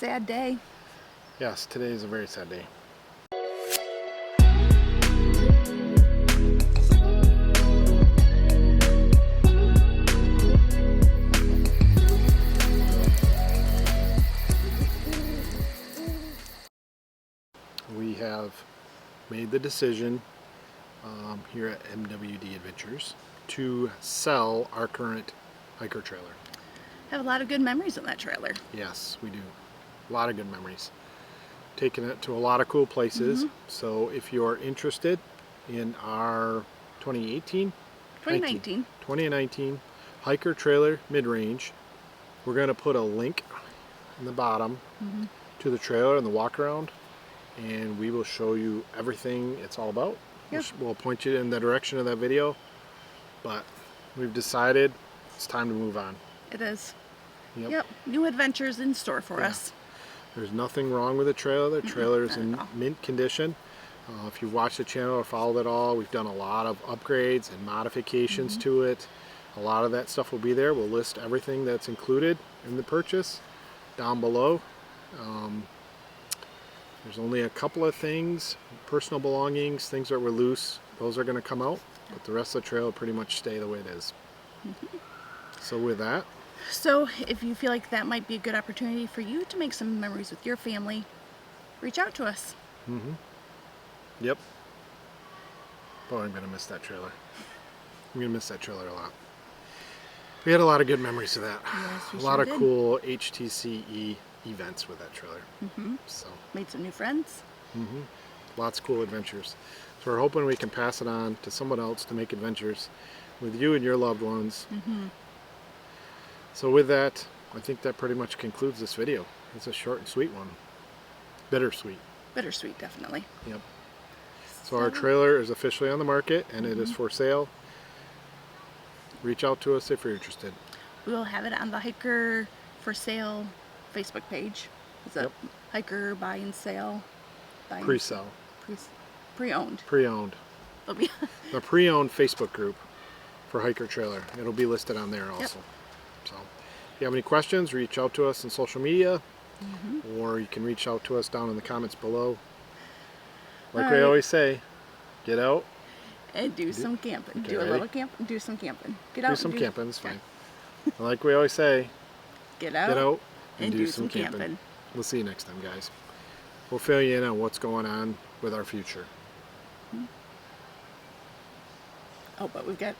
sad day. Yes, today is a very sad day. We have made the decision here at MWD Adventures to sell our current hiker trailer. I have a lot of good memories on that trailer. Yes, we do. A lot of good memories. Taking it to a lot of cool places. So if you're interested in our 2019 hiker trailer mid-range, we're going to put a link in the bottom to the trailer and the walk around, and we will show you everything it's all about. Yep. We'll point you in the direction of that video, but we've decided it's time to move on. It is. Yep. New adventures in store for us. There's nothing wrong with the trailer. The trailer is in mint condition. If you've watched the channel or followed it all, we've done a lot of upgrades and modifications to it. A lot of that stuff will be there. We'll list everything that's included in the purchase down below. There's only a couple of things, personal belongings, things that were loose. Those are going to come out, but the rest of the trailer will pretty much stay the way it is. So with that, so if you feel like that might be a good opportunity for you to make some memories with your family, reach out to us. Yep. Boy, I'm going to miss that trailer. I'm going to miss that trailer a lot. We had a lot of good memories of that. Yes, we a lot sure of did. cool HTCE events with that trailer. So Made some new friends. lots of cool adventures. So we're hoping we can pass it on to someone else to make adventures with you and your loved ones. So with that, I think that pretty much concludes this video. It's a short and sweet one. Bittersweet. Bittersweet, definitely. Yep. So our trailer is officially on the market and it is for sale. Reach out to us if you're interested. We will have it on the Hiker for Sale Facebook page. Is it Hiker Buy and Sale? Pre-sale. Pre-owned. Pre-owned. It'll be The pre-owned Facebook group for Hiker Trailer. It'll be listed on there also. So if you have any questions, reach out to us on social media, or you can reach out to us down in the comments below. Like we always say, get out and do some camping. Do a little camp and do some camping. Get out. Do some camping, it's fine. Like we always say, get out and do some camping. We'll see you next time, guys. We'll fill you in on what's going on with our future. Oh, but we've got